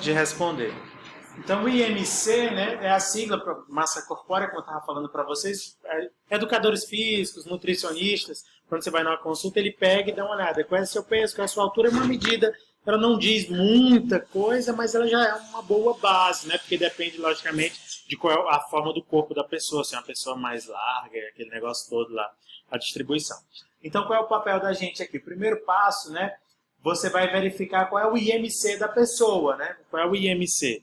de responder. Então, o IMC, né, é a sigla para massa corpórea, como eu estava falando para vocês. Educadores físicos, nutricionistas, quando você vai numa consulta, ele pega e dá uma olhada. Qual é o seu peso, qual é a sua altura? É uma medida, ela não diz muita coisa, mas ela já é uma boa base, né? Porque depende, logicamente, de qual é a forma do corpo da pessoa. Se é uma pessoa mais larga, aquele negócio todo lá, a distribuição. Então, qual é o papel da gente aqui? O primeiro passo, né? Você vai verificar qual é o IMC da pessoa, né? Qual é o IMC?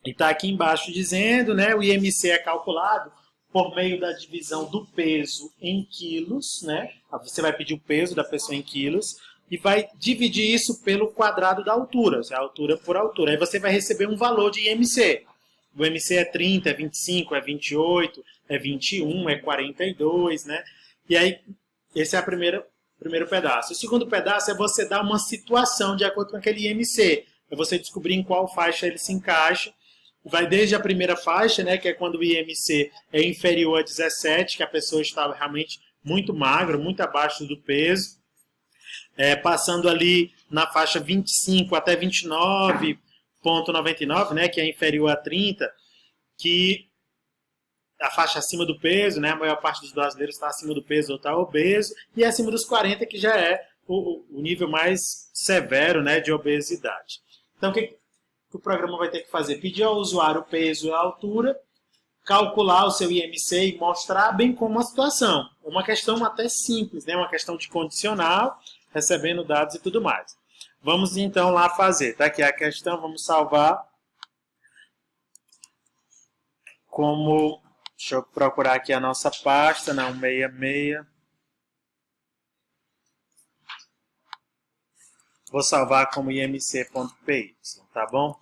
E está aqui embaixo dizendo, né, o IMC é calculado por meio da divisão do peso em quilos, né? Você vai pedir o peso da pessoa em quilos e vai dividir isso pelo quadrado da altura, ou seja, altura por altura. Aí você vai receber um valor de IMC. O IMC é 30, é 25, é 28, é 21, é 42, né? E aí, esse é o primeiro pedaço. O segundo pedaço é você dar uma situação de acordo com aquele IMC. É você descobrir em qual faixa ele se encaixa. Vai desde a primeira faixa, né, que é quando o IMC é inferior a 17, que a pessoa está realmente muito magra, muito abaixo do peso, passando ali na faixa 25 até 29,99, né, que é inferior a 30, que a faixa acima do peso, né, a maior parte dos brasileiros está acima do peso ou está obeso, e acima dos 40, que já é o nível mais severo, né, de obesidade. Então, o que o programa vai ter que fazer? Pedir ao usuário o peso e a altura, calcular o seu IMC e mostrar bem como a situação. Uma questão até simples, né? Uma questão de condicional, recebendo dados e tudo mais. Vamos então lá fazer. Tá aqui a questão, vamos salvar como... Deixa eu procurar aqui a nossa pasta, na 166. Vou salvar como imc.py, tá bom?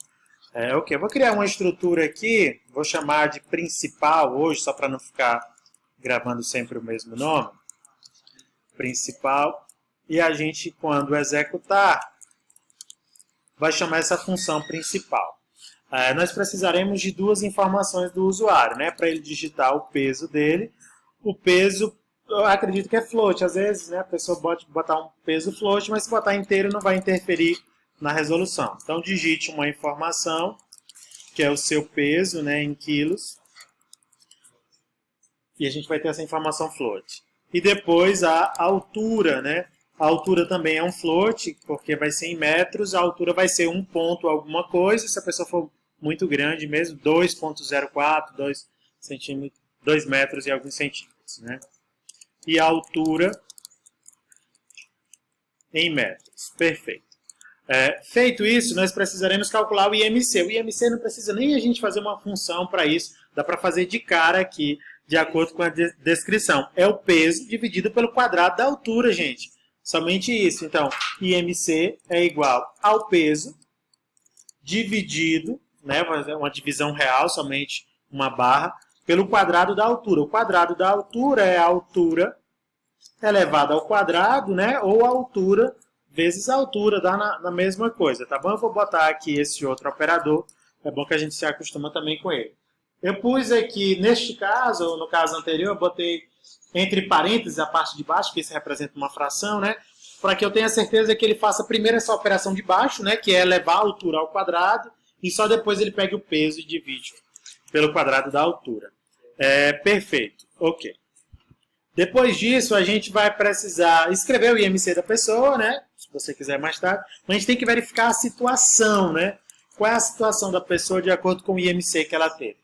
Ok, vou criar uma estrutura aqui, vou chamar de principal hoje, só para não ficar gravando sempre o mesmo nome. Principal. E a gente, quando executar, vai chamar essa função principal. Nós precisaremos de duas informações do usuário, né? Para ele digitar o peso dele. O peso... Eu acredito que é float, às vezes, né, a pessoa pode botar um peso float, mas se botar inteiro não vai interferir na resolução. Então, digite uma informação, que é o seu peso, né, em quilos, e a gente vai ter essa informação float. E depois a altura, né, a altura também é um float, porque vai ser em metros, a altura vai ser 1 ponto alguma coisa, se a pessoa for muito grande mesmo, 2,04, 2 metros e alguns centímetros, né. E a altura em metros. Perfeito. Feito isso, nós precisaremos calcular o IMC. O IMC não precisa nem a gente fazer uma função para isso. Dá para fazer de cara aqui, de acordo com a descrição. É o peso dividido pelo quadrado da altura, gente. Somente isso. Então, IMC é igual ao peso dividido, né, uma divisão real, somente uma barra, pelo quadrado da altura. O quadrado da altura é a altura elevada ao quadrado, né? Ou a altura vezes a altura, dá na mesma coisa, tá bom? Eu vou botar aqui esse outro operador, é bom que a gente se acostuma também com ele. Eu pus aqui, neste caso, ou no caso anterior, eu botei entre parênteses a parte de baixo, que isso representa uma fração, né? Para que eu tenha certeza que ele faça primeiro essa operação de baixo, né? Que é elevar a altura ao quadrado, e só depois ele pegue o peso e divide pelo quadrado da altura. Perfeito. Ok. Depois disso, a gente vai precisar escrever o IMC da pessoa, né? Se você quiser mais tarde. Mas a gente tem que verificar a situação, né? Qual é a situação da pessoa de acordo com o IMC que ela teve.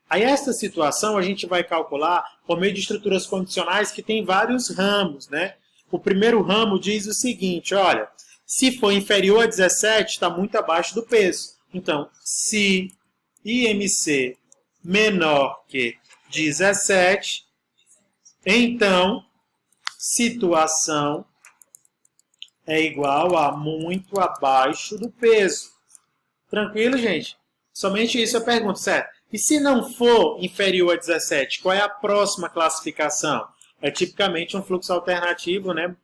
Aí, essa situação a gente vai calcular por meio de estruturas condicionais que tem vários ramos, né? O primeiro ramo diz o seguinte, olha, se for inferior a 17, está muito abaixo do peso. Então, se IMC menor que 17, então, situação é igual a muito abaixo do peso. Tranquilo, gente? Somente isso eu pergunto, certo? E se não for inferior a 17, qual é a próxima classificação? É tipicamente um fluxo alternativo, né?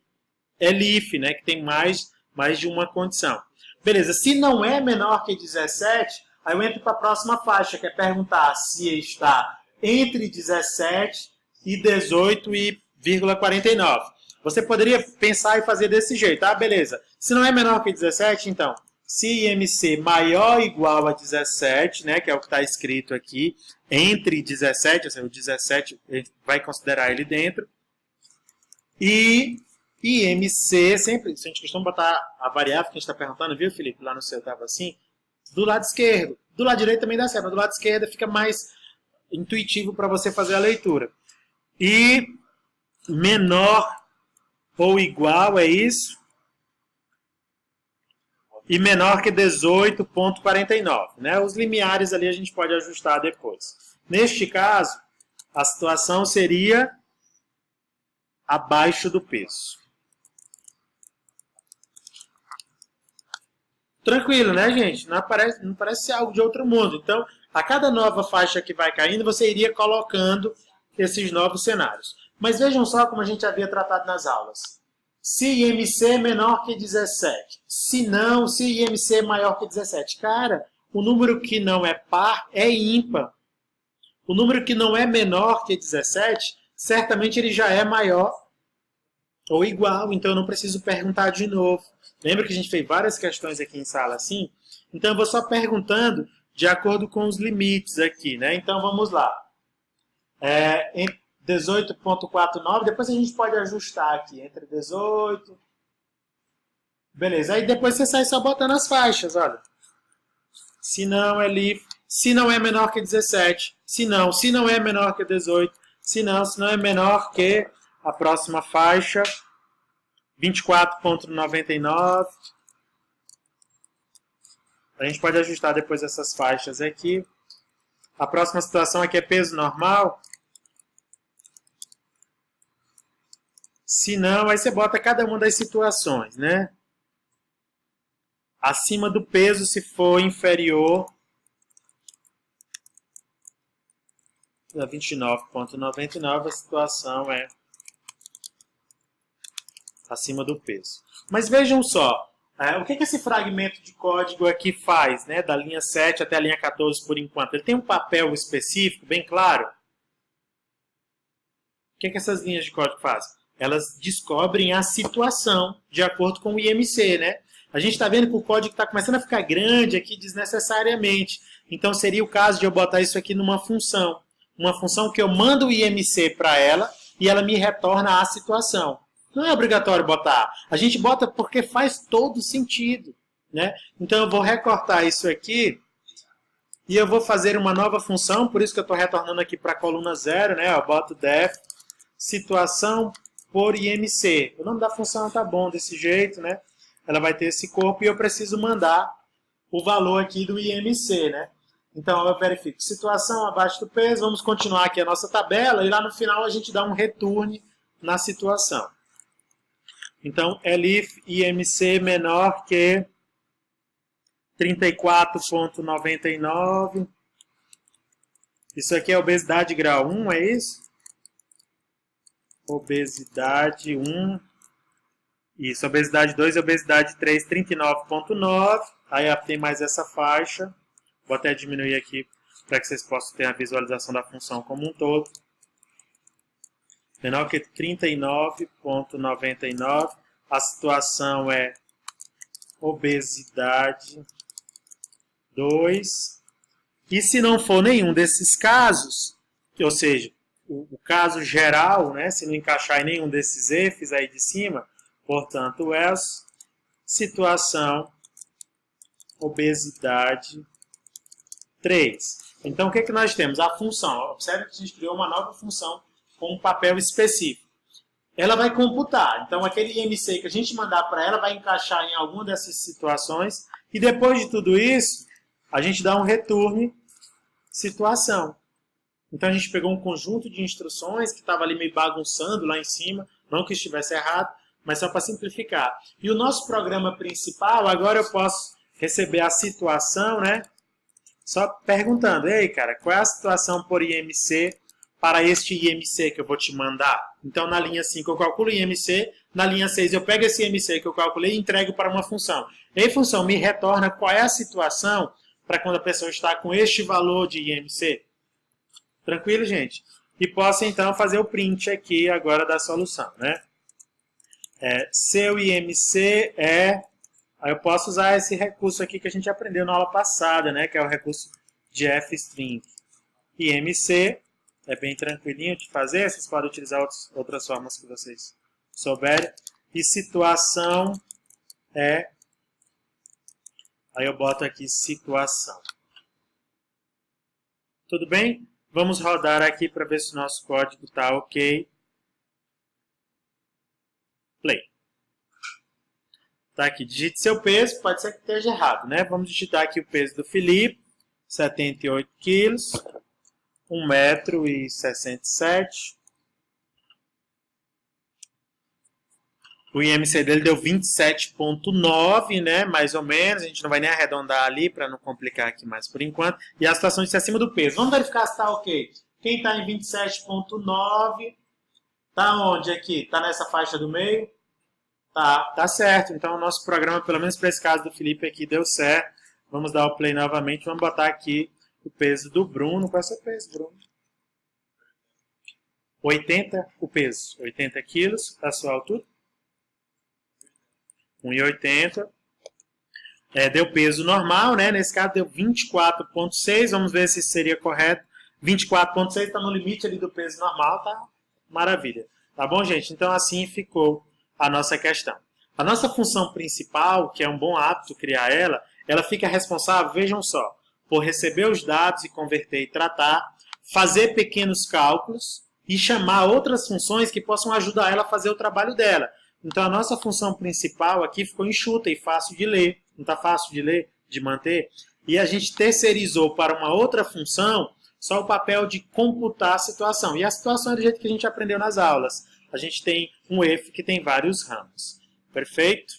É LIF, né? Que tem mais de uma condição. Beleza, se não é menor que 17, aí eu entro para a próxima faixa, que é perguntar se está entre 17 e 18,49. Você poderia pensar e fazer desse jeito, beleza. Se não é menor que 17, então, Se IMC maior ou igual a 17, né, que é o que está escrito aqui, entre 17, ou seja, o 17 vai considerar ele dentro. E IMC, sempre, a gente costuma botar a variável que a gente está perguntando, viu, Felipe? Lá no seu estava assim, do lado esquerdo. Do lado direito também dá certo, mas do lado esquerdo fica mais intuitivo para você fazer a leitura. E menor ou igual, é isso? E menor que 18,49. Né? Os limiares ali a gente pode ajustar depois. Neste caso, a situação seria abaixo do peso. Tranquilo, né, gente? Não parece ser algo de outro mundo. Então, a cada nova faixa que vai caindo, você iria colocando esses novos cenários. Mas vejam só como a gente havia tratado nas aulas. Se IMC é menor que 17. Se não, se IMC é maior que 17. Cara, o número que não é par é ímpar. O número que não é menor que 17, certamente ele já é maior ou igual. Então, eu não preciso perguntar de novo. Lembra que a gente fez várias questões aqui em sala assim? Então, eu vou só perguntando de acordo com os limites aqui, né? Então, vamos lá. Em 18,49, depois a gente pode ajustar aqui, entre 18... Beleza, aí depois você sai só botando as faixas, olha. Se não é livre, se não é menor que 17, se não é menor que 18, se não é menor que a próxima faixa, 24,99. A gente pode ajustar depois essas faixas aqui. A próxima situação aqui é peso normal. Se não, aí você bota cada uma das situações, né? Acima do peso, se for inferior a 29,99, a situação é acima do peso. Mas vejam só, o que esse fragmento de código aqui faz, né? Da linha 7 até a linha 14 por enquanto? Ele tem um papel específico, bem claro? O que essas linhas de código fazem? Elas descobrem a situação de acordo com o IMC, né? A gente está vendo que o código está começando a ficar grande aqui desnecessariamente. Então, seria o caso de eu botar isso aqui numa função. Uma função que eu mando o IMC para ela e ela me retorna a situação. Não é obrigatório botar. A gente bota porque faz todo sentido, né? Então, eu vou recortar isso aqui e eu vou fazer uma nova função. Por isso que eu estou retornando aqui para a coluna 0, né? Eu boto def situação por IMC. O nome da função está bom desse jeito, né? Ela vai ter esse corpo e eu preciso mandar o valor aqui do IMC, né? Então, eu verifico situação abaixo do peso, vamos continuar aqui a nossa tabela e lá no final a gente dá um return na situação. Então, elif IMC menor que 34,99. Isso aqui é obesidade grau 1, é isso? Obesidade 1. Isso, obesidade 2 e obesidade 3, 39,9. Aí tem mais essa faixa. Vou até diminuir aqui para que vocês possam ter a visualização da função como um todo. Menor que 39,99. A situação é obesidade 2. E se não for nenhum desses casos, ou seja, o caso geral, né, se não encaixar em nenhum desses ifs aí de cima, portanto, else, situação, obesidade 3. Então, o que nós temos? A função. Observe que a gente criou uma nova função com um papel específico. Ela vai computar. Então, aquele IMC que a gente mandar para ela vai encaixar em alguma dessas situações. E depois de tudo isso, a gente dá um return situação. Então, a gente pegou um conjunto de instruções que estava ali meio bagunçando lá em cima. Não que estivesse errado, mas só para simplificar. E o nosso programa principal, agora eu posso receber a situação, né? Só perguntando, ei, cara, qual é a situação por IMC para este IMC que eu vou te mandar? Então, na linha 5 eu calculo o IMC, na linha 6 eu pego esse IMC que eu calculei e entrego para uma função. E aí, função me retorna qual é a situação para quando a pessoa está com este valor de IMC. Tranquilo, gente? E posso, então, fazer o print aqui agora da solução, né? Seu IMC é Aí eu posso usar esse recurso aqui que a gente aprendeu na aula passada, né? Que é o recurso de fstring. IMC é bem tranquilinho de fazer, vocês podem utilizar outras formas que vocês souberem. E situação é... Aí eu boto aqui situação. Tudo bem? Vamos rodar aqui para ver se o nosso código está ok. Play. Tá aqui, digite seu peso, pode ser que esteja errado, né? Vamos digitar aqui o peso do Felipe, 78 quilos, 1,67 m. O IMC dele deu 27,9, né? Mais ou menos. A gente não vai nem arredondar ali para não complicar aqui mais por enquanto. E a situação disse acima do peso. Vamos verificar se está ok. Quem está em 27,9 está onde aqui? Está nessa faixa do meio? Tá certo. Então o nosso programa, pelo menos para esse caso do Felipe aqui, deu certo. Vamos dar o play novamente. Vamos botar aqui o peso do Bruno. Qual é o seu peso, Bruno? 80 o peso. 80 quilos. A sua altura? 1,80. Deu peso normal, né? Nesse caso deu 24,6. Vamos ver se seria correto. 24,6 está no limite ali do peso normal, tá? Maravilha. Tá bom, gente? Então assim ficou a nossa questão. A nossa função principal, que é um bom hábito criar ela fica responsável, vejam só, por receber os dados e converter e tratar, fazer pequenos cálculos e chamar outras funções que possam ajudar ela a fazer o trabalho dela. Então, a nossa função principal aqui ficou enxuta e fácil de ler. Não está fácil de ler, de manter? E a gente terceirizou para uma outra função só o papel de computar a situação. E a situação é do jeito que a gente aprendeu nas aulas. A gente tem um if que tem vários ramos. Perfeito?